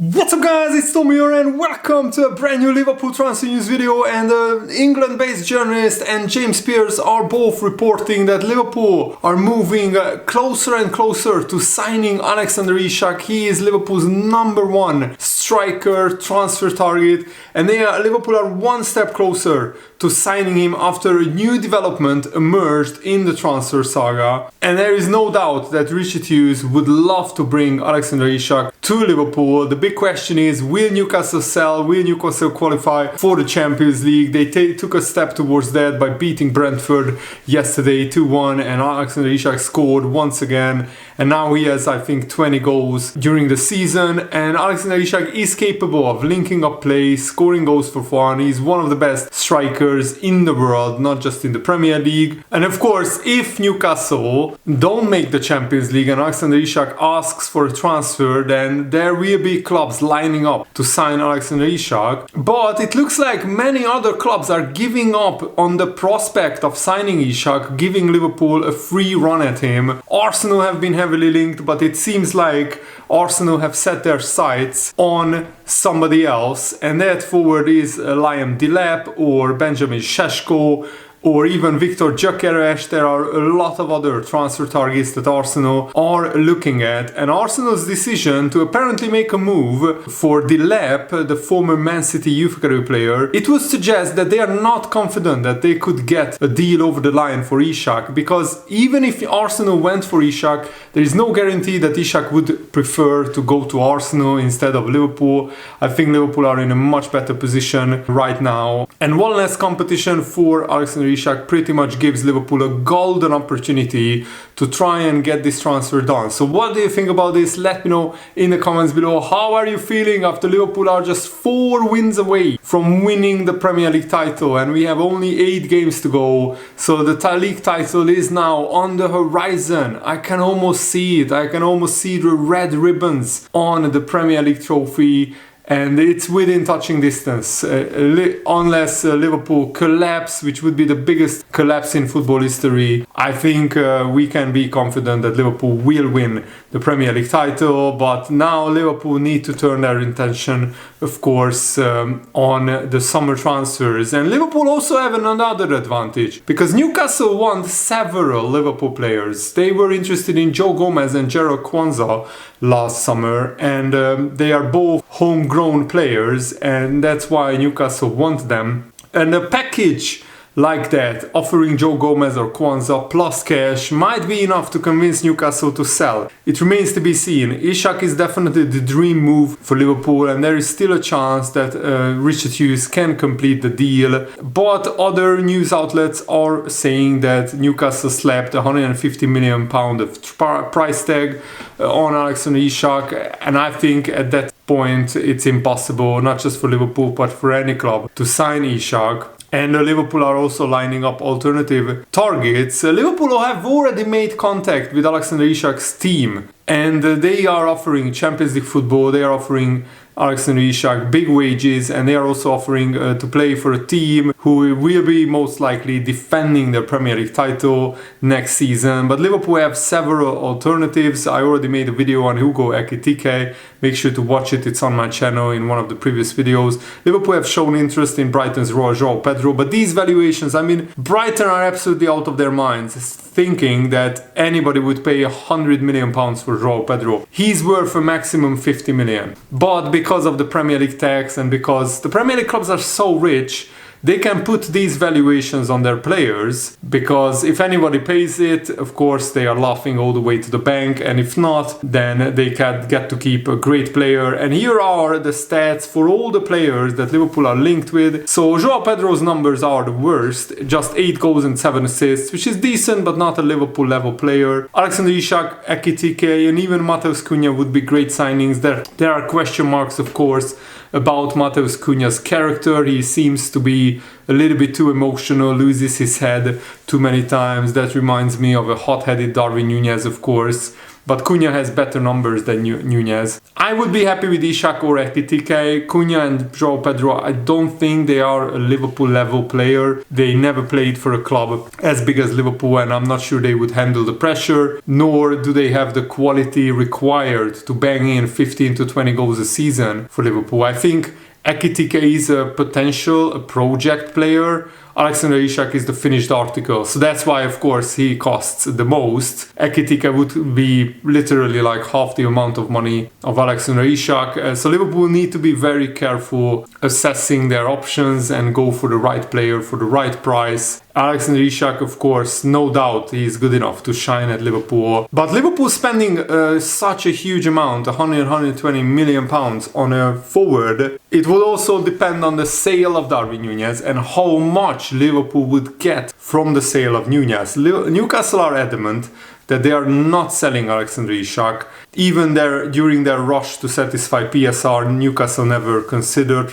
What's up guys, it's Tom here and welcome to a brand new Liverpool transfer news video. And England-based journalist and James Pearce are both reporting that Liverpool are moving closer and closer to signing Alexander Isak. He is Liverpool's #1 striker transfer target, and Liverpool are one step closer to signing him after a new development emerged in the transfer saga. And there is no doubt that Richard Hughes would love to bring Alexander Isak to Liverpool. The big question is, will Newcastle sell? Will Newcastle qualify for the Champions League? They took a step towards that by beating Brentford yesterday 2-1, and Alexander Isak scored once again. And now he has, I think, 20 goals during the season. And Alexander Isak is capable of linking up play, scoring goals for fun. He's one of the best strikers in the world, not just in the Premier League. And of course, if Newcastle don't make the Champions League and Alexander Isak asks for a transfer, then there will be clubs lining up to sign Alexander Isak. But it looks like many other clubs are giving up on the prospect of signing Isak, giving Liverpool a free run at him. Arsenal have been heavily linked, but it seems like Arsenal have set their sights on somebody else, and that forward is Liam Delap or Benjamin Šeško or even Viktor Gyökeres. There are a lot of other transfer targets that Arsenal are looking at, and Arsenal's decision to apparently make a move for Delap, the former Man City youth academy player, it would suggest that they are not confident that they could get a deal over the line for Isak, because even if Arsenal went for Isak, there is no guarantee that Isak would prefer to go to Arsenal instead of Liverpool. I think Liverpool are in a much better position right now, and one less competition for Alexander Isak pretty much gives Liverpool a golden opportunity to try and get this transfer done. So what do you think about this? Let me know in the comments below. How are you feeling after Liverpool are just 4 wins away from winning the Premier League title, and we have only 8 games to go? So the league title is now on the horizon. I can almost see it. I can almost see the red ribbons on the Premier League trophy. And it's within touching distance, unless Liverpool collapse, which would be the biggest collapse in football history. I think we can be confident that Liverpool will win the Premier League title, but now Liverpool need to turn their attention, of course, on the summer transfers. And Liverpool also have another advantage, because Newcastle want several Liverpool players. They were interested in Joe Gomez and Quansah last summer, and they are both homegrown players, and that's why Newcastle want them. And a package like that, offering Joe Gomez or Quansah plus cash, might be enough to convince Newcastle to sell. It remains to be seen. Isak is definitely the dream move for Liverpool, and there is still a chance that Richard Hughes can complete the deal. But other news outlets are saying that Newcastle slapped £150 million of price tag on Alexander Isak, and I think at that point it's impossible, not just for Liverpool but for any club, to sign Isak. And Liverpool are also lining up alternative targets. Liverpool have already made contact with Alexander Isak's team, and they are offering Champions League football. They are offering Alexander Isak big wages, and they are also offering to play for a team who will be most likely defending the Premier League title next season. But Liverpool have several alternatives. I already made a video on Hugo Ekitike. Make sure to watch it. It's on my channel in one of the previous videos. Liverpool have shown interest in Brighton's João Pedro, but these valuations, I mean, Brighton are absolutely out of their minds, thinking that anybody would pay £100 million for João Pedro. He's worth a maximum 50 million. But because of the Premier League tax, and because the Premier League clubs are so rich, they can put these valuations on their players, because if anybody pays it, of course they are laughing all the way to the bank, and if not, then they can get to keep a great player. And here are the stats for all the players that Liverpool are linked with. So João Pedro's numbers are the worst, just 8 goals and 7 assists, which is decent but not a Liverpool level player. Alexander Isak, Ekitike and even Matheus Cunha would be great signings. There are question marks, of course, about Matheus Cunha's character. He seems to be a little bit too emotional, loses his head too many times. That reminds me of a hot-headed Darwin Núñez, of course. but Cunha has better numbers than Nunez. I would be happy with Isak or Ekitike. Cunha and João Pedro, I don't think they are a Liverpool level player. They never played for a club as big as Liverpool, and I'm not sure they would handle the pressure, nor do they have the quality required to bang in 15 to 20 goals a season for Liverpool. I think Ekitike is a potential, a project player. Alexander Isak is the finished article, so that's why, of course, he costs the most. Ekitike would be literally like half the amount of money of Alexander Isak. So Liverpool need to be very careful assessing their options and go for the right player for the right price. Alexander Isak, of course, no doubt he is good enough to shine at Liverpool. But Liverpool spending such a huge amount, 120 million pounds on a forward, it will also depend on the sale of Darwin Nunez and how much Liverpool would get from the sale of Nunez. Newcastle are adamant that they are not selling Alexander Isak. Even during their rush to satisfy PSR, Newcastle never considered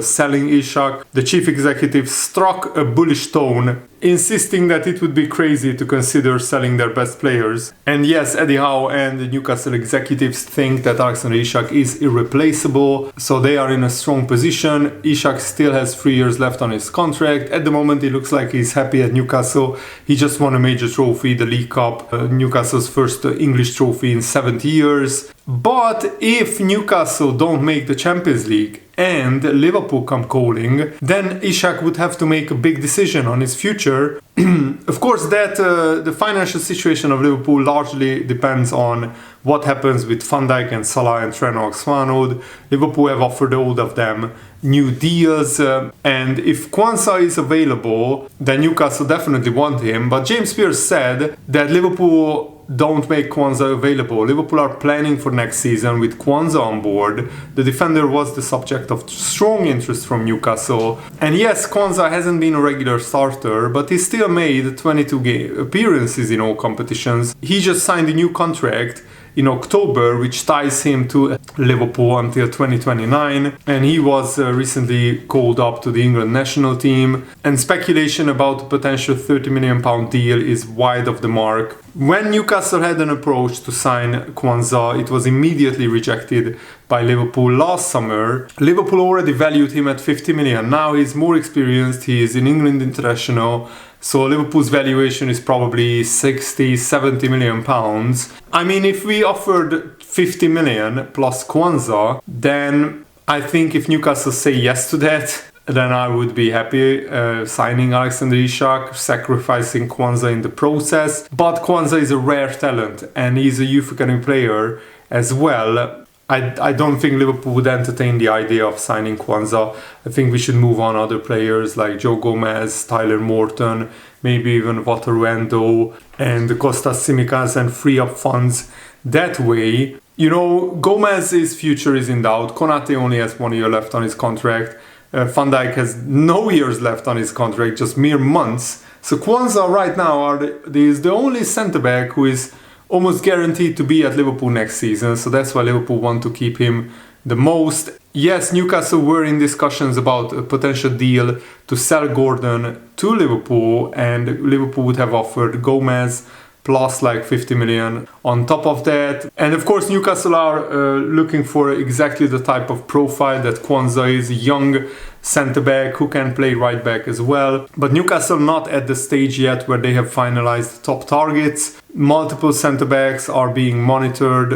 selling Isak. The chief executive struck a bullish tone, insisting that it would be crazy to consider selling their best players. And yes, Eddie Howe and the Newcastle executives think that Alexander Isak is irreplaceable, so they are in a strong position. Isak still has 3 years left on his contract. At the moment, it looks like he's happy at Newcastle. He just won a major trophy, the League Cup, Newcastle's first English trophy in 70 years. But if Newcastle don't make the Champions League and Liverpool come calling, then Isak would have to make a big decision on his future. Of course, that the financial situation of Liverpool largely depends on what happens with Van Dijk and Salah and Trent Alexander-Arnold. Liverpool have offered all of them new deals, and if Quansah is available, then Newcastle definitely want him. But James Pearce said that Liverpool don't make Quansah available. Liverpool are planning for next season with Quansah on board. The defender was the subject of strong interest from Newcastle. And yes, Quansah hasn't been a regular starter, but he still made 22 appearances in all competitions. He just signed a new contract in October, which ties him to Liverpool until 2029, and he was recently called up to the England national team, and speculation about a potential £30 million deal is wide of the mark. When Newcastle had an approach to sign Quansah, it was immediately rejected by Liverpool last summer. Liverpool already valued him at 50 million. Now he's more experienced, he is an England international, so Liverpool's valuation is probably 60, 70 million pounds. I mean, if we offered 50 million plus Quansah, then I think if Newcastle say yes to that, then I would be happy signing Alexander Isak, sacrificing Quansah in the process. But Quansah is a rare talent and he's a youth academy player as well. I don't think Liverpool would entertain the idea of signing Quansah. I think we should move on other players like Joe Gomez, Tyler Morton, maybe even Wataru and Kostas Tsimikas, and free up funds that way. You know, Gomez's future is in doubt. Konate only has 1 year left on his contract. Van Dijk has no years left on his contract, just mere months. So Quansah right now is the only centre-back who is almost guaranteed to be at Liverpool next season, so that's why Liverpool want to keep him the most. Yes, Newcastle were in discussions about a potential deal to sell Gordon to Liverpool, and Liverpool would have offered Gomez plus like 50 million on top of that. And of course Newcastle are looking for exactly the type of profile that Quansah is, a young centre-back who can play right-back as well. But Newcastle not at the stage yet where they have finalised top targets. Multiple centre-backs are being monitored.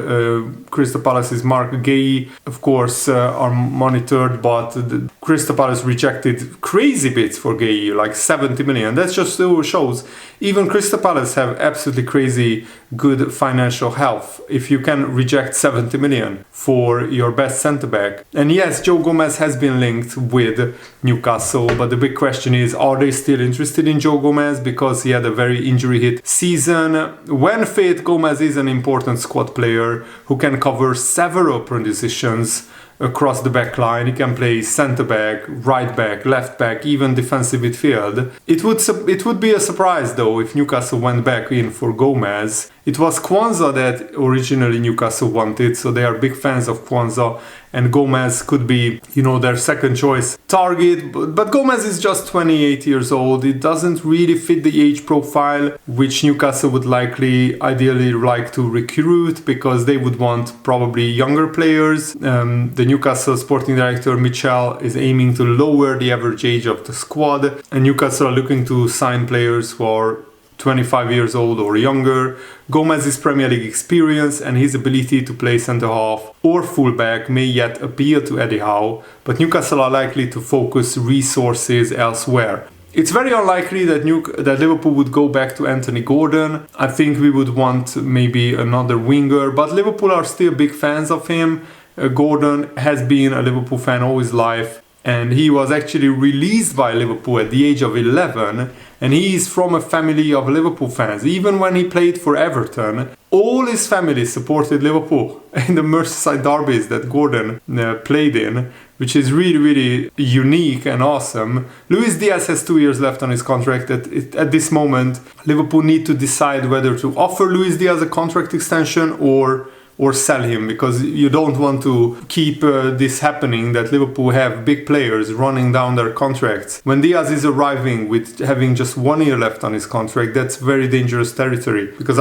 Crystal Palace's Mark Gay, of course, are monitored, but Crystal Palace rejected crazy bids for Gay, like 70 million. That just still shows even Crystal Palace have absolutely crazy good financial health if you can reject 70 million for your best centre-back. And yes, Joe Gomez has been linked with Newcastle, but the big question is, are they still interested in Joe Gomez, because he had a very injury-hit season? When fit, Gomez is an important squad player who can cover several positions across the back line. He can play centre-back, right-back, left-back, even defensive midfield. It would be a surprise though if Newcastle went back in for Gomez, It was Quansah that originally Newcastle wanted, so they are big fans of Quansah, and Gomez could be, their second choice target. But Gomez is just 28 years old. It doesn't really fit the age profile which Newcastle would ideally like to recruit, because they would want probably younger players. The Newcastle sporting director Mitchell is aiming to lower the average age of the squad, and Newcastle are looking to sign players who are 25 years old or younger. Gomez's Premier League experience and his ability to play centre-half or full-back may yet appeal to Eddie Howe, but Newcastle are likely to focus resources elsewhere. It's very unlikely that Liverpool would go back to Anthony Gordon. I think we would want maybe another winger, but Liverpool are still big fans of him. Gordon has been a Liverpool fan all his life, and he was actually released by Liverpool at the age of 11, and he is from a family of Liverpool fans. Even when he played for Everton, all his family supported Liverpool in the Merseyside derbies that Gordon played in, which is really, really unique and awesome. Luis Diaz has 2 years left on his contract. At this moment, Liverpool need to decide whether to offer Luis Diaz a contract extension or sell him, because you don't want to keep this happening, that Liverpool have big players running down their contracts. When Diaz is arriving with having just 1 year left on his contract, that's very dangerous territory, because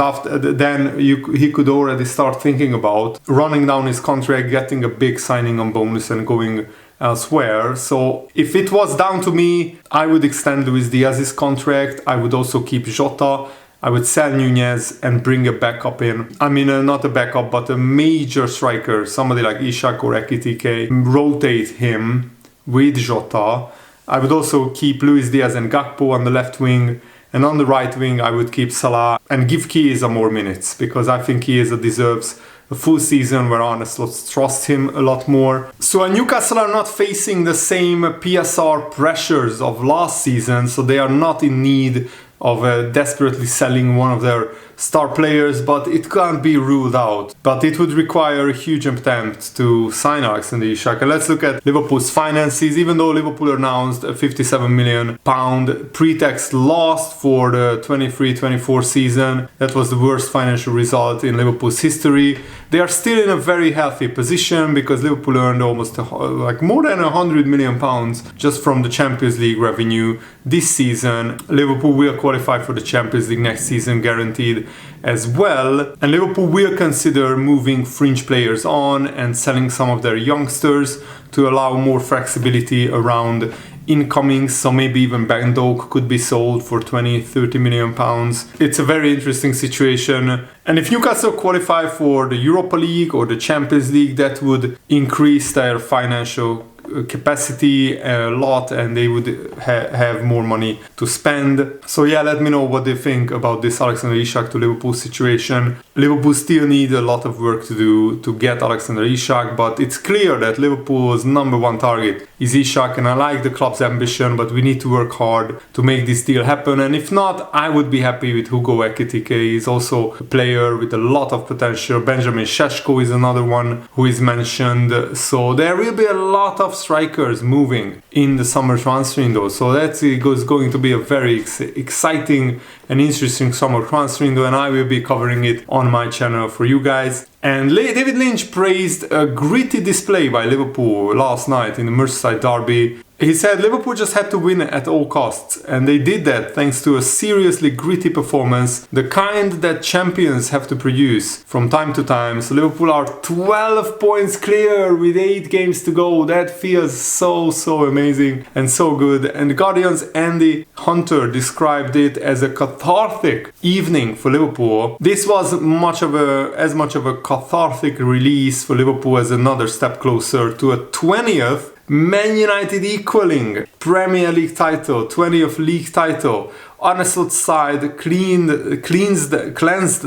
he could already start thinking about running down his contract, getting a big signing on bonus and going elsewhere. So if it was down to me, I would extend Luis Diaz's contract. I would also keep Jota. I would sell Nunez and bring a backup in. I mean, not a backup, but a major striker, somebody like Isak or Ekitike. Rotate him with Jota. I would also keep Luis Diaz and Gakpo on the left wing. And on the right wing, I would keep Salah and give Chiesa more minutes, because I think Chiesa deserves a full season where Arne Slot trusts him a lot more. So Newcastle are not facing the same PSR pressures of last season, so they are not in need of desperately selling one of their star players, but it can't be ruled out. But it would require a huge attempt to sign Alexander Isak. And let's look at Liverpool's finances. Even though Liverpool announced a £57 million pre-tax loss for the 23-24 season, that was the worst financial result in Liverpool's history. They are still in a very healthy position, because Liverpool earned almost more than £100 million just from the Champions League revenue this season. Liverpool will qualify for the Champions League next season, guaranteed as well. And Liverpool will consider moving fringe players on and selling some of their youngsters to allow more flexibility around incomings. So maybe even Bandok could be sold for 20-30 million pounds. It's a very interesting situation. And if Newcastle qualify for the Europa League or the Champions League, that would increase their financial capacity a lot, and they would have more money to spend. So yeah, let me know what they think about this Alexander Isak to Liverpool situation. Liverpool still need a lot of work to do to get Alexander Isak, but it's clear that Liverpool's number one target is Isak, and I like the club's ambition, but we need to work hard to make this deal happen. And if not, I would be happy with Hugo Ekitike. He's also a player with a lot of potential. Benjamin Šeško is another one who is mentioned. So there will be a lot of strikers moving in the summer transfer window. So that's going to be a very exciting and interesting summer transfer window, and I will be covering it on my channel for you guys. And David Lynch praised a gritty display by Liverpool last night in the Merseyside derby. He said Liverpool just had to win at all costs, and they did that thanks to a seriously gritty performance, the kind that champions have to produce from time to time. So Liverpool are 12 points clear with 8 games to go. That feels so amazing and so good. And the Guardian's Andy Hunter described it as a cathartic evening for Liverpool. This was as much of a cathartic release for Liverpool as another step closer to a 20th Man United equaling Premier League title, 20th league title. Arne Slot's side cleansed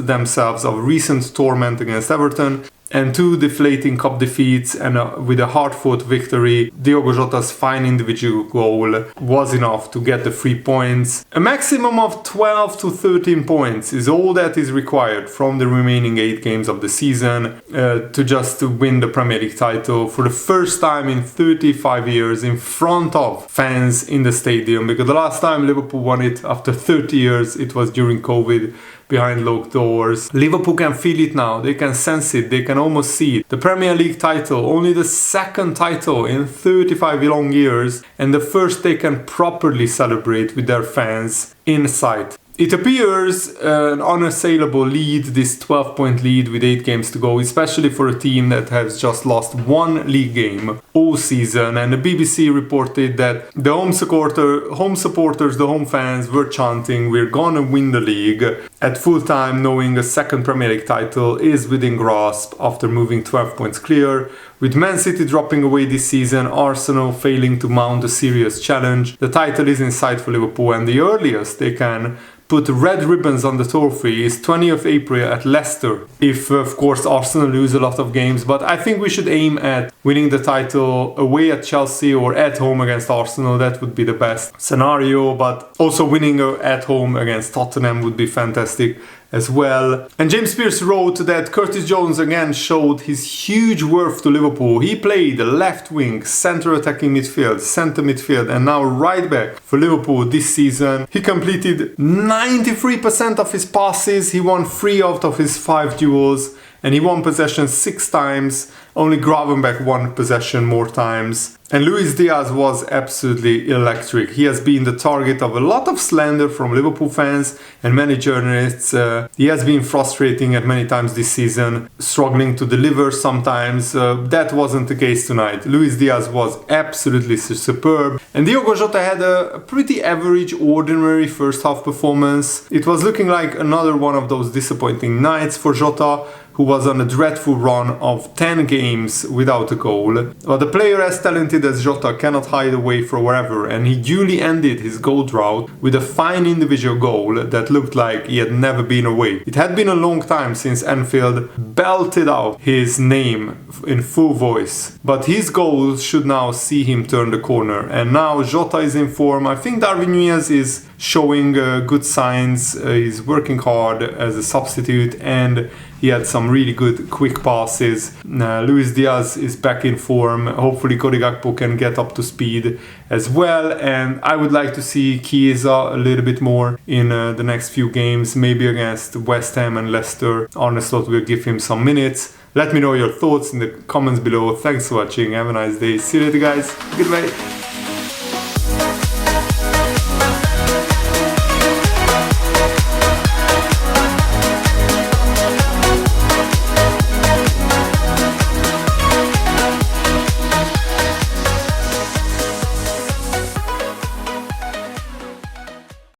themselves of recent torment against Everton and 2 deflating cup defeats, and with a hard-fought victory, Diogo Jota's fine individual goal was enough to get the 3 points. A maximum of 12 to 13 points is all that is required from the remaining 8 games of the season to win the Premier League title for the first time in 35 years in front of fans in the stadium, because the last time Liverpool won it after 30 years, it was during COVID. behind locked doors. Liverpool can feel it now, they can sense it, they can almost see it. The Premier League title, only the second title in 35 long years, and the first they can properly celebrate with their fans in sight. It appears an unassailable lead, this 12-point lead with 8 games to go, especially for a team that has just lost one league game all season. And the BBC reported that the home supporters, the home fans were chanting, "We're gonna win the league," at full time, knowing a second Premier League title is within grasp after moving 12 points clear. With Man City dropping away this season, Arsenal failing to mount a serious challenge, the title is in sight for Liverpool, and the earliest they can put red ribbons on the trophy is 20th April at Leicester. If, of course, Arsenal lose a lot of games, but I think we should aim at winning the title away at Chelsea or at home against Arsenal. That would be the best scenario, but also winning at home against Tottenham would be fantastic as well. And James Pearce wrote that Curtis Jones again showed his huge worth to Liverpool. He played left wing, centre attacking midfield, centre midfield, and now right back for Liverpool this season. He completed 93% of his passes, he won 3 out of his 5 duels, and he won possession 6 times. Only Gravenberch won possession more times. And Luis Diaz was absolutely electric. He has been the target of a lot of slander from Liverpool fans and many journalists. He has been frustrating at many times this season, struggling to deliver sometimes. That wasn't the case tonight. Luis Diaz was absolutely superb. And Diogo Jota had a pretty average, ordinary first half performance. It was looking like another one of those disappointing nights for Jota, who was on a dreadful run of 10 games without a goal. But the player as talented as Jota cannot hide away forever, and he duly ended his goal drought with a fine individual goal that looked like he had never been away. It had been a long time since Anfield belted out his name in full voice, but his goals should now see him turn the corner. And now Jota is in form. I think Darwin Nunez is showing good signs. He's working hard as a substitute, and he had some really good quick passes. Luis Diaz is back in form. Hopefully Cody Gakpo can get up to speed as well. And I would like to see Chiesa a little bit more in the next few games, maybe against West Ham and Leicester. Arne Slot will give him some minutes. Let me know your thoughts in the comments below. Thanks for watching. Have a nice day. See you later, guys. Goodbye.